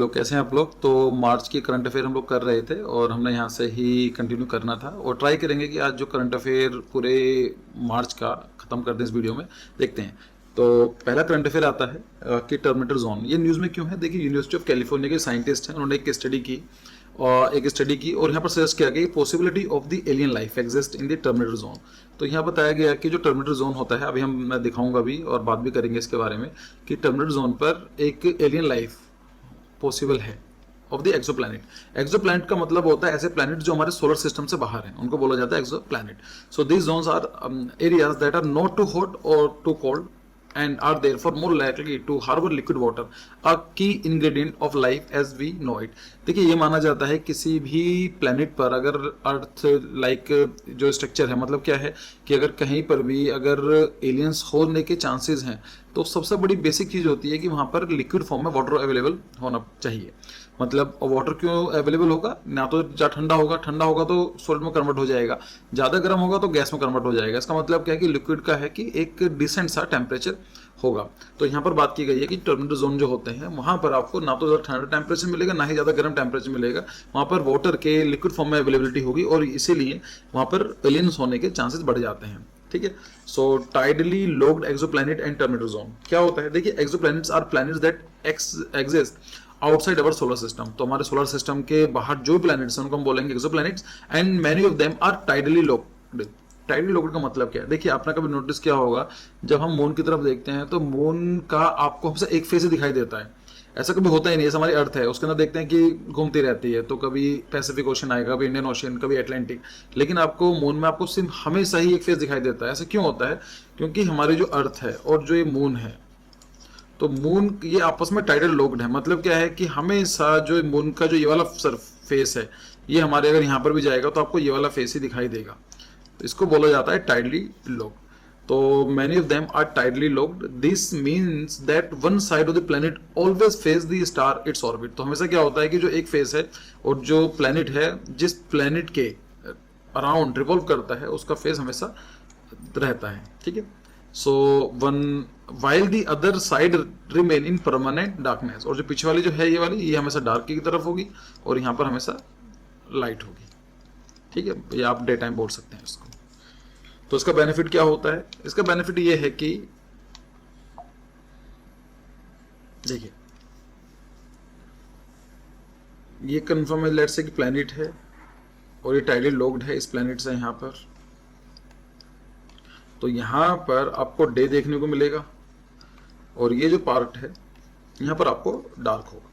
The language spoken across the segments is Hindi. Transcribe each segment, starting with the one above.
हेलो, कैसे हैं आप लोग। तो मार्च की करंट अफेयर हम लोग कर रहे थे और हमने यहाँ से ही कंटिन्यू करना था और ट्राई करेंगे कि आज जो करंट अफेयर पूरे मार्च का ख़त्म कर दें इस वीडियो में। देखते हैं। तो पहला करंट अफेयर आता है कि टर्मिनेटर जोन ये न्यूज़ में क्यों है। देखिए, यूनिवर्सिटी ऑफ कैलिफोर्निया के साइंटिस्ट हैं, उन्होंने एक स्टडी की और यहाँ पर सजेस्ट किया गया possibility of the alien life exist in the terminator zone. तो यहाँ बताया गया कि जो टर्मिनेटर जोन होता है, अभी मैं दिखाऊंगा भी और बात भी करेंगे इसके बारे में कि टर्मिनेटर जोन पर एक एलियन लाइफ पॉसिबल है ऑफ द एक्सोप्लैनेट। एक्सोप्लैनेट का मतलब होता है ऐसे प्लैनेट जो हमारे सोलर सिस्टम से बाहर हैं, उनको बोला जाता है exoplanet. So these zones are areas that are not too hot or too cold and are therefore more likely to harbor liquid water, a key ingredient of life as we know it। देखिए, ये माना जाता है किसी भी प्लेनेट पर अगर अर्थ लाइक जो स्ट्रक्चर है, मतलब क्या है कि अगर कहीं पर भी अगर एलियंस होने के चांसेस हैं तो सबसे बड़ी बेसिक चीज़ होती है कि वहाँ पर लिक्विड फॉर्म में वाटर अवेलेबल होना चाहिए। मतलब वाटर क्यों अवेलेबल होगा, ना तो ज़्यादा ठंडा होगा तो सॉलिड में कन्वर्ट हो जाएगा, ज़्यादा गर्म होगा तो गैस में कन्वर्ट हो जाएगा। इसका मतलब क्या है कि लिक्विड का है कि एक डिसेंट सा टेम्परेचर होगा। तो यहाँ पर बात की गई है कि टर्मिनेटर जोन जो होते हैं वहाँ पर आपको ना तो ज़्यादा ठंडा टेम्परेचर मिलेगा, ना ही ज़्यादा गर्म टेम्परेचर मिलेगा। वहाँ पर वाटर के लिक्विड फॉर्म में अवेलेबिलिटी होगी और इसीलिए वहाँ पर एलियंस होने के चांसेस बढ़ जाते हैं। ठीक है। So tidally locked exoplanet and terminator zone क्या होता है। देखिए, exoplanets are planets that exist outside our solar system. तो हमारे सोलर सिस्टम के बाहर जो प्लैनेट्स हैं उनको हम बोलेंगे exoplanets and many of them are tidally locked. Tidally locked का मतलब क्या है। देखिए, आपने कभी नोटिस किया होगा जब हम मून की तरफ देखते हैं तो मून का आपको हमसे एक फेस ही दिखाई देता है। ऐसा कभी होता ही नहीं। ऐसा हमारी अर्थ है, उसके अंदर देखते हैं कि घूमती रहती है, तो कभी पैसिफिक ओशन आएगा, कभी इंडियन ओशन, कभी अटलांटिक, लेकिन आपको मून में आपको सिर्फ हमेशा ही एक फेस दिखाई देता है। ऐसा क्यों होता है? क्योंकि हमारी जो अर्थ है और जो ये मून है, तो मून ये आपस में टाइडल लोक्ड है। मतलब क्या है कि हमेशा जो मून का जो ये वाला फेस है, ये हमारे अगर यहाँ पर भी जाएगा तो आपको ये वाला फेस ही दिखाई देगा। तो इसको बोला जाता है टाइडली लोक्ड। तो many of them are tidally locked. This means that one side of the planet always face the star its orbit. तो हमेशा क्या होता है कि जो एक फेस है और जो प्लेनेट है जिस प्लेनेट के अराउंड रिवॉल्व करता है उसका फेस हमेशा रहता है। ठीक है। So one while the other side remain in permanent darkness. और जो पीछे वाली जो है ये वाली, ये हमेशा डार्क की तरफ होगी और यहाँ पर हमेशा लाइट होगी। ठीक है, ये आप डे टाइम बोल सकते हैं इसको। तो इसका बेनिफिट क्या होता है? इसका बेनिफिट ये है कि देखिए, ये कंफर्म है लेट्स से कि प्लैनेट है और ये टाइडली लोक्ड है इस प्लैनेट से यहाँ पर। तो यहाँ पर आपको डे देखने को मिलेगा और ये जो पार्ट है यहाँ पर आपको डार्क होगा।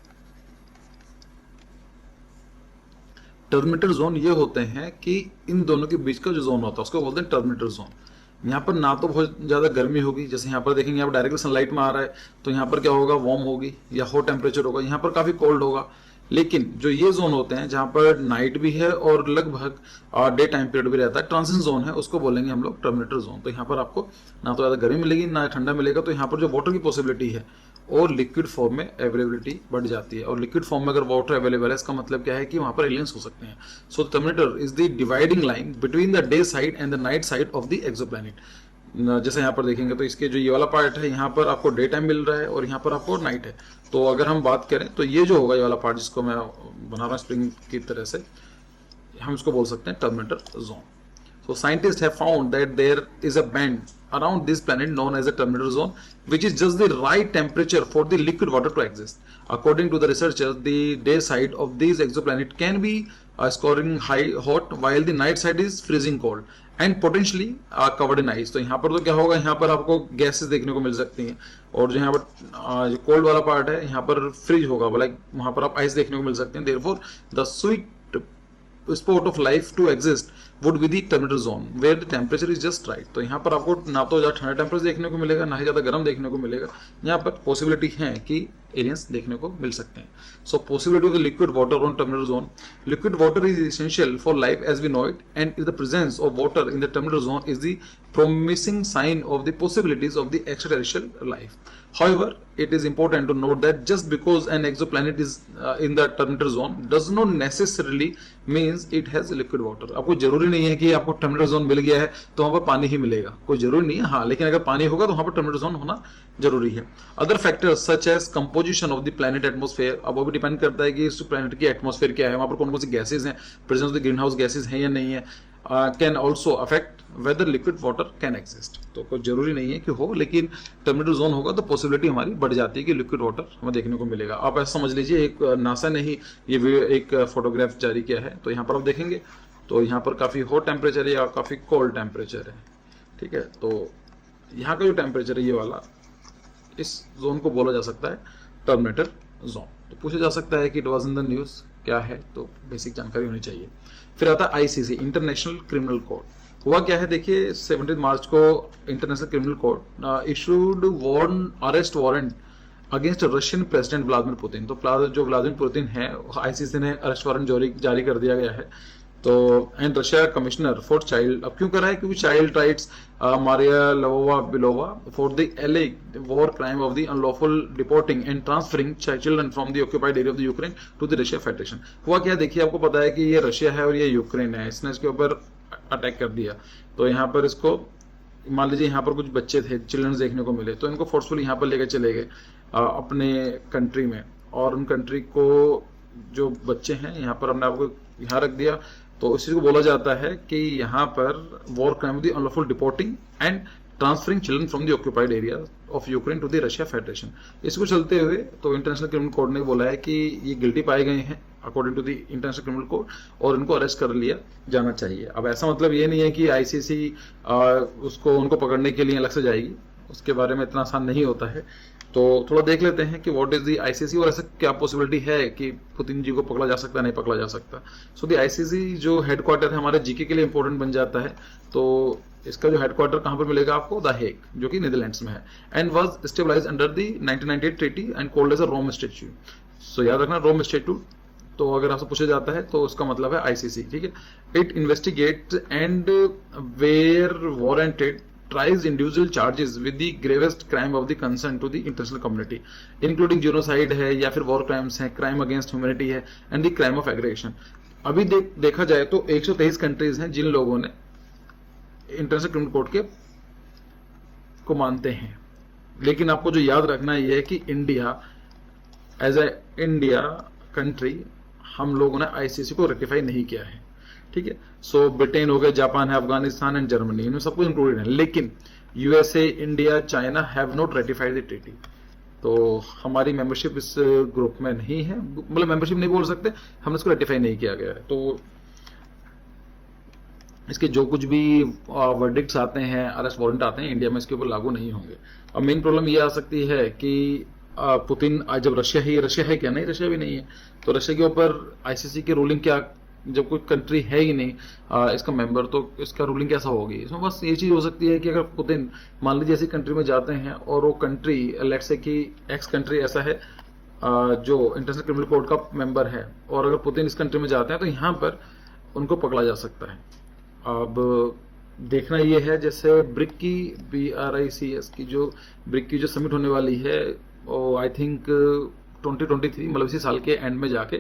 टर्मिनेटर जोन ये होते हैं कि इन दोनों के बीच का जो जोन होता है उसको बोलते हैं टर्मिनेटर जोन। यहाँ पर ना तो बहुत ज़्यादा गर्मी होगी, जैसे यहाँ पर देखेंगे, यहाँ पर डायरेक्टली सनलाइट में आ रहा है तो यहाँ पर क्या होगा, वार्म होगी या हॉट टेम्परेचर होगा, यहाँ पर काफ़ी कोल्ड होगा। लेकिन जो ये जोन होते हैं जहाँ पर नाइट भी है और लगभग डे टाइम पीरियड भी रहता है, ट्रांजिशन जोन है, उसको बोलेंगे हम लोग टर्मिनेटर जोन। तो यहाँ पर आपको ना तो ज़्यादा गर्मी मिलेगी ना ठंडा मिलेगा। तो यहाँ पर जो वाटर की पॉसिबिलिटी है और लिक्विड फॉर्म में अवेलेबिलिटी बढ़ जाती है। और लिक्विड फॉर्म में अगर वाटर अवेलेबल है, इसका मतलब क्या है कि वहाँ पर एलियंस हो सकते हैं। So terminator is the dividing line between the day side and the night side of the exoplanet. जैसे यहाँ पर देखेंगे तो इसके जो ये वाला पार्ट है यहाँ पर आपको डे टाइम मिल रहा है और यहाँ पर आपको नाइट है। तो अगर हम बात करें तो ये जो होगा, ये वाला पार्ट जिसको मैं बना रहा हूँ स्प्रिंग की तरह से, हम इसको बोल सकते हैं terminator zone. So scientists have found that there is a band around this planet known as a terminator zone, which is just the right temperature for the liquid water to exist. According to the researchers, the day side of these exoplanets can be scoring high hot, while the night side is freezing cold and potentially covered in ice. तो यहाँ पर तो क्या होगा, यहाँ पर आपको गैसेस देखने को मिल सकती हैं और जो यहाँ पर जो कोल्ड वाला पार्ट है यहाँ पर फ्रीज होगा, लाइक वहाँ पर आप आइस देखने को मिल सकते हैं। Therefore, the sweet spot of life to exist would be the terminator zone where the temperature is just right। तो यहाँ पर आपको ना तो ज़्यादा ठंडा टेम्परेचर देखने को मिलेगा ना ही ज़्यादा गर्म देखने को मिलेगा। यहाँ पर पॉसिबिलिटी है कि एलियंस देखने को मिल सकते हैं। So possibility of the liquid water on terminator zone. Liquid water is essential for life as we know it and the presence of water in the terminator zone is the promising sign of the possibilities of the extraterrestrial life। However, it is important to note that just because an exoplanet is in the terminator zone does not necessarily means it has liquid water. आपको जरूरी नहीं है कि आपको टर्मिनेटर जोन मिल गया है तो वहां पर पानी ही मिलेगा, कोई जरूरी नहीं है। हाँ, लेकिन अगर पानी होगा तो वहां पर टर्मिनेटर जोन होना जरूरी है। Other factors such as composition of the planet atmosphere, अब वो भी डिपेंड करता है कि इस प्लैनेट की एटमॉस्फेयर क्या है, वहां पर कौन कौन सी गैसेज हैं, presence of the green house gases हैं या नहीं है, can also affect whether liquid water can exist. तो कोई जरूरी नहीं है कि हो, लेकिन टर्मिनेटर जोन होगा तो पॉसिबिलिटी हमारी बढ़ जाती है कि लिक्विड वाटर हमें देखने को मिलेगा। आप ऐसा समझ लीजिए, एक नासा ने ही ये एक फोटोग्राफ जारी किया है, तो यहाँ पर आप देखेंगे तो यहाँ पर काफी हॉट टेम्परेचर है या काफी कोल्ड टेम्परेचर है, ठीक है। तो यहाँ का जो टेम्परेचर है ये वाला, इस जोन को बोला जा सकता है टर्मिनेटर जोन। तो पूछा जा सकता है कि it was in the news, क्या है, तो बेसिक जानकारी होनी चाहिए। फिर आता है आईसीसी, इंटरनेशनल क्रिमिनल कोर्ट। हुआ क्या है, देखिए 17 मार्च को International Criminal Court issued arrest warrant against Russian president Vladimir Putin. तो जो व्लादिमीर पुतिन है, आईसीसी ने अरेस्ट वारंट जारी कर दिया गया है। तो and Russia commissioner for child, अब क्यों करा है, क्योंकि child rights Maria Lvova Belova for the alleged war crime of the unlawful deporting and transferring children from the occupied area of the Ukraine to the Russia Federation. हुआ क्या, देखिए आपको पता है कि ये रशिया है और ये यूक्रेन है, इसने इसके ऊपर अटैक कर दिया। तो यहाँ पर इसको मान लीजिए यहाँ पर कुछ बच्चे थे, चिल्ड्रन देखने को मिले, तो इनको फोर्सफुली यहाँ पर लेकर चले गए अपने कंट्री में, और उन कंट्री को जो बच्चे हैं यहाँ पर हमने आपको यहाँ रख दिया। तो इसी को बोला जाता है कि यहाँ पर war crime of the unlawful deporting and transferring children from the occupied area of Ukraine to the Russia Federation. इसको चलते हुए तो इंटरनेशनल क्रिमिनल कोर्ट ने बोला है कि ये गिल्टी पाए गए हैं according to the International Criminal Court, और इनको अरेस्ट कर लिया जाना चाहिए। अब ऐसा मतलब ये नहीं है कि आईसीसी उनको पकड़ने के लिए अलग से जाएगी, उसके बारे में इतना आसान नहीं होता है। तो थोड़ा देख लेते हैं कि व्हाट इज द आईसीसी और ऐसा क्या पॉसिबिलिटी है कि पुतिन जी को पकड़ा जा सकता है, नहीं पकड़ा जा सकता। सो द आईसीसी जो हेडक्वार्टर है हमारे जीके के लिए इंपॉर्टेंट बन जाता है। तो इसका जो हेडक्वार्टर कहां पर मिलेगा आपको, द हेग, जो कि नीदरलैंड्स में है, and was stabilised under the 1998 treaty and called as a Rome statute. सो याद रखना, रोम स्टैट्यूट तो अगर आपसे पूछा जाता है तो उसका मतलब है आईसीसी, ठीक है। It investigate and where warranted tries individual charges with the gravest crime of the concern to the international community, including genocide है या फिर war crimes है, crime against humanity है, and the crime of aggression। अभी देखा जाए तो 123 कंट्रीज हैं जिन लोगों ने इंटरनेशनल क्रिमिनल कोर्ट के को मानते हैं, लेकिन आपको जो याद रखना ये है कि India as a India country हम लोगों ने आईसीसी को रेटिफाई नहीं किया है, ठीक है। सो ब्रिटेन हो गया, जापान है, अफगानिस्तान एंड जर्मनी, इनमें सब कुछ इंक्लूडेड है, लेकिन USA, India, China have not ratified the treaty. तो हमारी मेंबरशिप इस ग्रुप में नहीं है, मतलब मेंबरशिप नहीं बोल सकते, हमने इसको रेटिफाई नहीं किया गया है। तो इसके जो कुछ भी वर्डिक्ट्स आते हैं, अरेस्ट वारंट आते हैं, इंडिया में इसके ऊपर लागू नहीं होंगे। अब मेन प्रॉब्लम ये आ सकती है कि पुतिन जब रशिया है क्या, नहीं रशिया भी नहीं है, तो रशिया के ऊपर आईसीसी की रूलिंग क्या, जब कोई कंट्री है ही नहीं इसका मेंबर, तो इसका रूलिंग कैसा होगी। इसमें बस ये चीज हो सकती है कि अगर पुतिन मान लीजिए ऐसी कंट्री में जाते हैं और वो कंट्री लेट्स से कि एक्स कंट्री ऐसा है जो इंटरनेशनल क्रिमिनल कोर्ट का मेंबर है, और अगर पुतिन इस कंट्री में जाते हैं तो यहाँ पर उनको पकड़ा जा सकता है। अब देखना ये है, जैसे ब्रिक की BRICS की जो समिट होने वाली है, आई थिंक 2023 मतलब इसी साल के एंड में जाके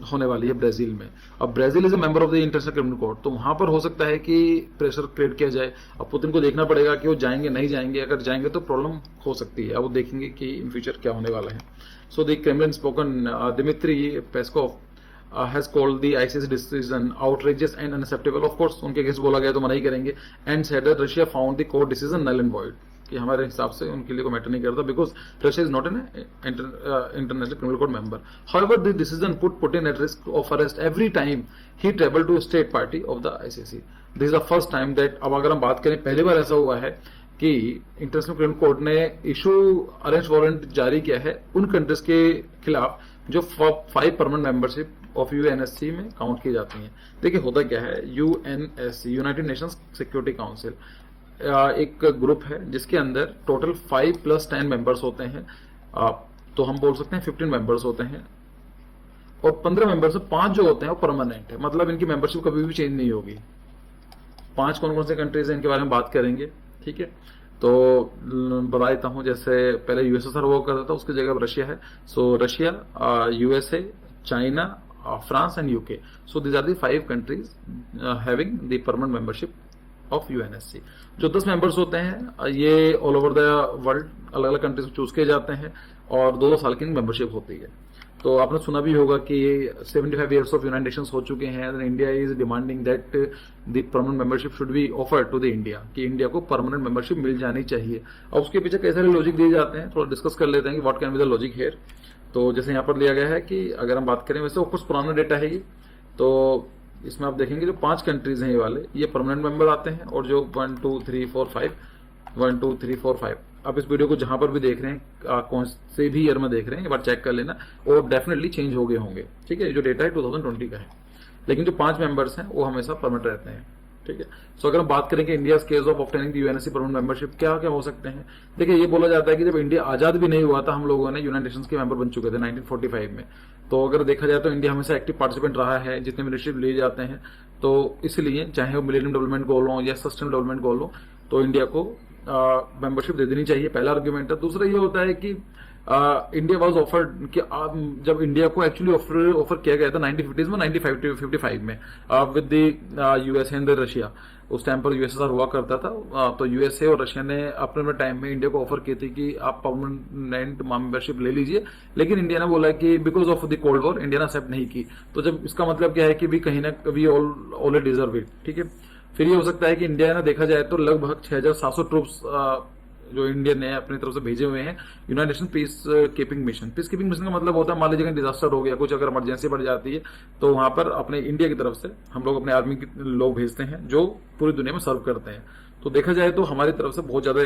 होने वाली है ब्राजील में। अब Brazil is a member of the International Criminal court, तो वहां पर हो सकता है कि प्रेशर क्रिएट किया जाए। अब पुतिन को देखना पड़ेगा कि वो जाएंगे नहीं जाएंगे, अगर जाएंगे तो प्रॉब्लम हो सकती है। अब वो देखेंगे कि इन फ्यूचर क्या होने वाला है। So the Kremlin spoken Dmitry Peskov has called the ICC decision outrageous and unacceptable। Of course उनके केस बोला गया तो मना ही करेंगे, and said that Russia found the court decision null and void, कि हमारे हिसाब से उनके लिए को मैटर नहीं करता, because Russia is not an international criminal court member। However, the decision put Putin at risk of arrest every time he traveled to a state party of the ICC। This is the first time that, अब अगर हम बात करें, पहली बार ऐसा हुआ है कि इंटरनेशनल क्रिमिनल कोर्ट ने इशू अरेस्ट वारंट जारी किया है उन कंट्रीज के खिलाफ जो 5 परमानेंट मेंबरशिप ऑफ यूएनएससी में काउंट की जाती हैं। देखिए होता क्या है, UNSC United Nations security council एक ग्रुप है जिसके अंदर टोटल 5 + 10 मेंबर्स होते हैं, तो हम बोल सकते हैं 15 मेंबर्स होते हैं, और 15 मेंबर्स से 5 जो होते हैं वो परमानेंट है, मतलब इनकी मेंबरशिप कभी भी चेंज नहीं होगी। 5 कौन कौन से कंट्रीज हैं इनके बारे में बात करेंगे, ठीक है। तो बता देता हूँ, जैसे पहले यूएसएसआर हुआ करता था, उसकी जगह अब रशिया है। So Russia, USA, China, France and UK. So these are the 5 countries having the permanent membership of UNSC. जो 10 मेंबर्स होते हैं ये ऑल ओवर द वर्ल्ड अलग अलग कंट्रीज को चूज किए जाते हैं और 2-2 साल की मेंबरशिप होती है। तो आपने सुना भी होगा कि 75 ईयर्स ऑफ यूनाइटेड नेशंस हो चुके हैं, India is demanding that the permanent membership should be offered to the India, कि इंडिया को परमानेंट मेंबरशिप मिल जानी चाहिए। और उसके पीछे कई सारे लॉजिक दिए जाते हैं, थोड़ा डिस्कस कर लेते हैं कि what can be the logic here. तो जैसे यहाँ पर लिया गया है कि अगर हम बात करें, वैसे ऑफकोर्स पुराना डेटा है ये, तो इसमें आप देखेंगे जो 5 कंट्रीज हैं ये वाले, ये परमानेंट मेंबर आते हैं, और जो 1 2 3 4 5 1 2 3 4 5, आप इस वीडियो को जहां पर भी देख रहे हैं, कौन से भी ईयर में देख रहे हैं, एक बार चेक कर लेना, और डेफिनेटली चेंज हो गए होंगे। ठीक है, जो डेटा है 2020 का है, लेकिन जो 5 मेंबर्स हैं वो हमेशा परमानेंट रहते हैं। ठीक है, सो अगर हम बात करें कि India case of obtaining the UNSC permanent membership क्या क्या हो सकते हैं। देखिए, ये बोला जाता है कि जब इंडिया आजाद भी नहीं हुआ था, हम लोगों ने यूनाइटेड नेशंस के मेंबर बन चुके थे 1945 में। तो अगर देखा जाए तो इंडिया हमेशा एक्टिव पार्टिसिपेंट रहा है जितने मिनिस्ट्री लिए जाते हैं, तो इसलिए चाहे वो मिलेनियम डेवलपमेंट गोल हो या सस्टेनेबल डेवलपमेंट गोल हो, तो इंडिया को मेंबरशिप दे देनी चाहिए, पहला आर्ग्यूमेंट है। दूसरा ये होता है कि इंडिया वाज ऑफर्ड कि जब इंडिया को एक्चुअली ऑफर किया गया था 1950s में, 1955 में with the USA and Russia, उस टाइम पर यूएसएसआर हुआ करता था। तो यूएसए और रशिया ने अपने टाइम में इंडिया को ऑफर की थी कि आप परमानेंट मेंबरशिप ले लीजिए, लेकिन इंडिया ने बोला कि because of the cold war India ने एक्सेप्ट नहीं की। तो जब इसका मतलब क्या है कि भी कहीं ना वी ऑलरेडी डिजर्व इट। ठीक है, फिर ये हो सकता है कि इंडिया ने देखा जाए तो लगभग 6700 ट्रूप्स जो इंडिया ने अपनी तरफ से भेजे हुए हैं United nation peace keeping mission. Peace keeping mission का मतलब होता है, मान लीजिए डिजास्टर हो गया, कुछ अगर इमरजेंसी बढ़ जाती है, तो वहां पर अपने इंडिया की तरफ से हम लोग अपने आर्मी के लोग भेजते हैं जो पूरी दुनिया में सर्व करते हैं। तो देखा जाए तो हमारी तरफ से बहुत ज्यादा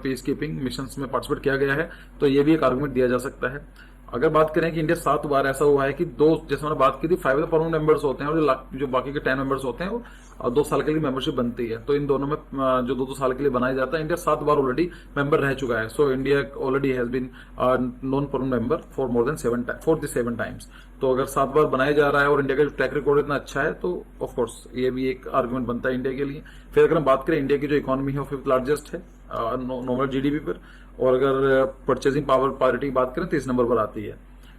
पीस कीपिंग मिशन में पार्टिसिपेट किया गया है, तो ये भी एक आर्गुमेंट दिया जा सकता है। अगर बात करें कि इंडिया 7 बार ऐसा हुआ है कि जैसे मैंने बात की थी, 5 परमानेंट मेंबर्स होते हैं और जो बाकी के 10 मेंबर्स होते हैं वो 2 साल के लिए मेंबरशिप बनती है। तो इन दोनों में जो 2-2 साल के लिए बनाया जाता है, इंडिया 7 बार ऑलरेडी मेंबर रह चुका है। So India already has been non permanent member for more than 7 times. तो अगर 7 बार बनाया जा रहा है और इंडिया का जो ट्रैक रिकॉर्ड इतना अच्छा है, तो ऑफकोर्स ये भी एक आर्गुमेंट बनता है इंडिया के लिए। फिर अगर हम बात करें, इंडिया की जो इकोनॉमी है वो 5th लार्जेस्ट है नॉमिनल जीडीपी पर, और अगर परचेजिंग पावर पारिटी की बात करें तो 3 नंबर पर आती है।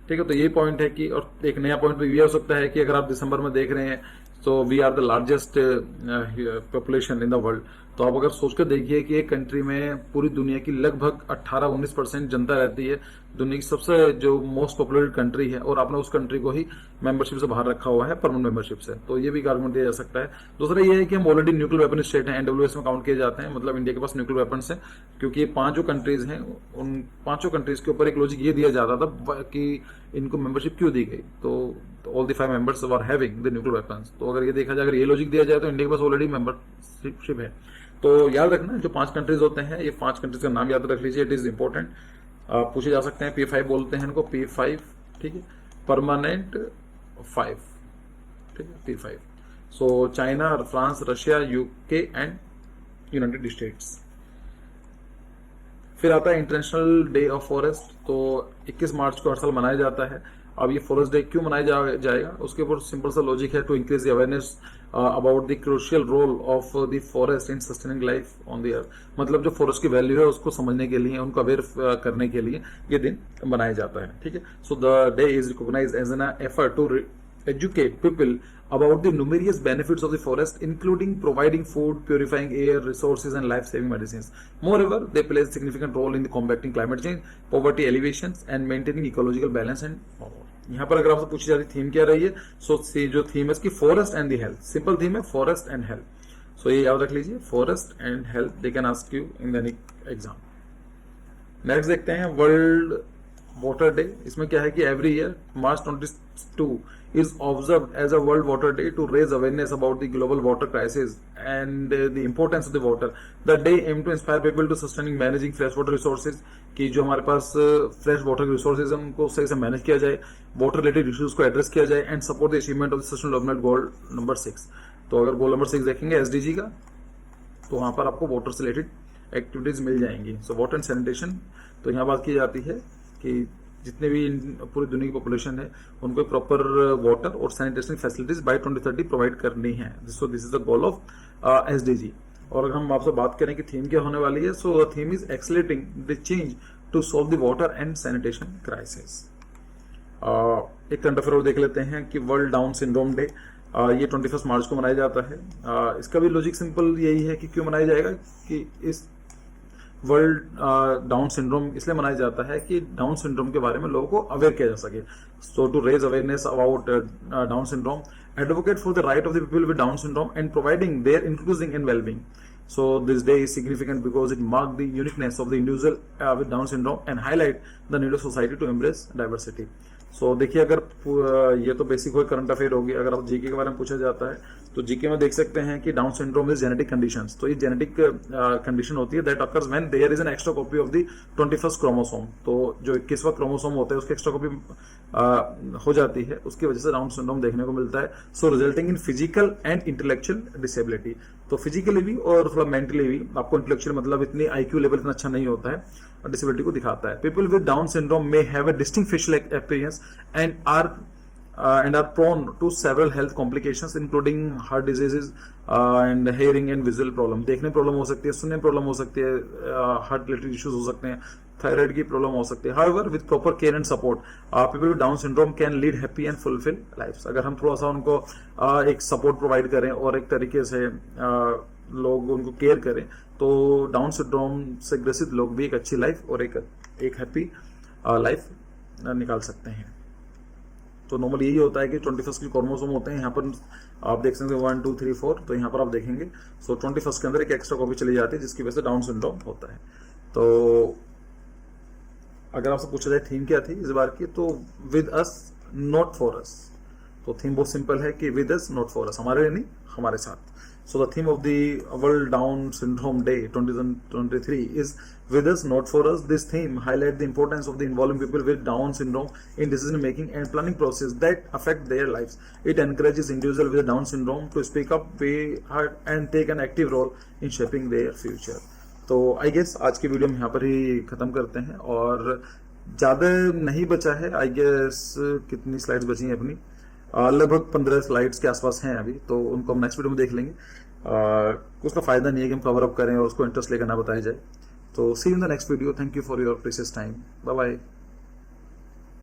ठीक है, तो ये पॉइंट है कि, और एक नया पॉइंट भी ये हो सकता है कि अगर आप दिसंबर में देख रहे हैं तो we are the largest population in the world. तो आप अगर सोच कर देखिए कि एक कंट्री में पूरी दुनिया की लगभग 18-19% जनता रहती है, दुनिया की सबसे जो मोस्ट पॉपुलेटेड कंट्री है, और आपने उस कंट्री को ही मेंबरशिप से बाहर रखा हुआ है परमानेंट मेंबरशिप से। तो ये भी आर्गुमेंट दिया जा सकता है। दूसरा ये है कि हम ऑलरेडी न्यूक्लियर वेपन स्टेट हैं, एनडब्ल्यूएस में काउंट किए जाते हैं, मतलब इंडिया के पास न्यूक्लियर वेपन्स हैं, क्योंकि ये 5 जो कंट्रीज हैं, उन 5 कंट्रीज के ऊपर एक लॉजिक ये दिया जाता था कि इनको मेंबरशिप क्यों दी गई, तो all the 5 members were having the nuclear weapons. तो अगर ये देखा जाए, अगर ये लॉजिक दिया जाए, तो इंडिया के पास ऑलरेडी मेंबरशिप है। तो याद रखना, जो 5 कंट्रीज होते हैं, ये 5 कंट्रीज का नाम याद रख लीजिए, इट इज इंपॉर्टेंट। पूछे जा सकते हैं, P5 बोलते हैं इनको, P5। ठीक है, परमानेंट 5। ठीक है, P5। So China, France, Russia, UK and United states. फिर आता है इंटरनेशनल डे ऑफ फॉरेस्ट। तो 21 मार्च को हर साल मनाया जाता है। अब ये फॉरेस्ट डे क्यों मनाया जाएगा, उसके ऊपर सिंपल सा लॉजिक है, to increase the awareness about the crucial role of the forest in sustaining life on the earth. मतलब जो फॉरेस्ट की वैल्यू है उसको समझने के लिए, उनको अवेयर करने के लिए ये दिन मनाया जाता है। ठीक है, so the day is recognised as an effort to educate people about the numerous benefits of the forest, including providing food, purifying air, resources, and life-saving medicines. Moreover, they play a significant role in the combating climate change, poverty alleviations, and maintaining ecological balance and more. यहाँ पर अगर आपसे पूछी जाती थीम क्या रही है, सो जो थीम है इसकी forest and the health. Simple theme है, फॉरेस्ट एंड हेल्थ। सो ये याद रख लीजिए, forest and health, they can ask you in the exam. Next देखते हैं वर्ल्ड वाटर डे। इसमें क्या है कि every year March 22 is observed as a World Water Day to raise awareness about the global water crisis and the importance of the water. The day aim to inspire people to sustaining managing freshwater resources, कि जो हमारे पास फ्रेश वाटर रिसोर्सेज हैं उनको सही से मैनेज किया जाए, वाटर रिलेटेड इश्यूज को एड्रेस किया जाए, and support the achievement of the sustainable development goal number 6। तो अगर गोल नंबर 6 देखेंगे एसडीजी का, तो वहां पर आपको वाटर से रिलेटेड एक्टिविटीज मिल जाएंगी। सो वाटर एंड सैनिटेशन, तो यहाँ बात की जाती है कि जितने भी पूरी दुनिया की पॉपुलेशन है उनको प्रॉपर वाटर और सैनिटेशन फैसिलिटीज बाय 2030 प्रोवाइड करनी है। So this is the goal of SDG. और अगर हम आपसे बात करें कि थीम क्या होने वाली है, so the theme is accelerating the change to solve the water and sanitation crisis. एक करंट अफेयर और देख लेते हैं कि वर्ल्ड डाउन सिंड्रोम डे ये 21 मार्च को मनाया जाता है। इसका भी लॉजिक सिंपल यही है कि क्यों मनाया जाएगा, कि इस वर्ल्ड डाउन सिंड्रोम इसलिए मनाया जाता है कि डाउन सिंड्रोम के बारे में लोगों को अवेयर किया जा सके। So to raise awareness about Down syndrome, advocate for the right of the people with Down syndrome and providing their inclusion and wellbeing. So this day is significant because it marks the uniqueness of the individual with Down syndrome and highlight the need of society to embrace diversity. So देखिए, अगर ये तो बेसिक कोई करंट अफेयर होगी, अगर आप जीके के बारे में पूछा जाता है तो जीके में देख सकते हैं कि Down syndrome is genetic conditions. तो ये जेनेटिक कंडीशन होती है that occurs when there is an extra copy of the 21st chromosome. तो जो 21वां क्रोमोसोम होता है उसकी एक्स्ट्रा कॉपी हो जाती है, उसकी वजह से डाउन सिंड्रोम देखने को मिलता है। So resulting in physical and intellectual disability. तो फिजिकली भी और थोड़ा मेंटली भी, आपको इंटेलेक्चुअल मतलब इतनी आईक्यू लेवल इतना अच्छा नहीं होता है, डिसेबिलिटी को दिखाता है। People with Down syndrome may have a distinct facial appearance and are prone to several health complications including heart diseases and hearing and visual problem। देखने प्रॉब्लम हो सकती है, सुनने प्रॉब्लम हो सकती है, हार्ट रिलेटेड इश्यूज हो सकते हैं, थायराइड की प्रॉब्लम हो सकती है। However, with proper care and support, people with Down syndrome can lead happy and fulfilled lives। अगर हम थोड़ा सा उनको एक सपोर्ट प्रोवाइड करें और एक तरीके से लोग उनको केयर करें, तो डाउन सिंड्रोम से ग्रसित लोग भी एक अच्छी लाइफ और एक हैप्पी लाइफ निकाल सकते हैं। तो नॉर्मल यही होता है कि 21st के क्रोमोसोम होते हैं, यहाँ पर आप देख सकते हैं 1 2 3 4, तो यहाँ पर आप देखेंगे। सो 21st के अंदर एक एक्स्ट्रा कॉपी चली जाती है जिसकी वजह से डाउन सिंड्रोम होता है। तो अगर आपसे पूछा जाए थीम क्या थी इस बार की, तो with us not for us. तो थीम बहुत सिंपल है कि with us not for us, हमारे लिए नहीं हमारे साथ। So the theme of the World Down Syndrome Day 2023 is with us, not for us. This theme highlights the importance of the involving people with Down syndrome in decision making and planning process that affect their lives. It encourages individuals with Down syndrome to speak up, be heard, and take an active role in shaping their future. तो आई गेस आज की वीडियो हम यहाँ पर ही खत्म करते हैं, और ज़्यादा नहीं बचा है। आई गेस कितनी स्लाइड्स बची हैं अपनी, लगभग 15 स्लाइड्स के आसपास हैं अभी, तो उनको हम नेक्स्ट वीडियो में देख लेंगे। उसका फायदा नहीं है कि हम कवर अप करें और उसको इंटरेस्ट लेकर ना बताया जाए। तो see you in the next video. Thank you for your precious time. Bye bye.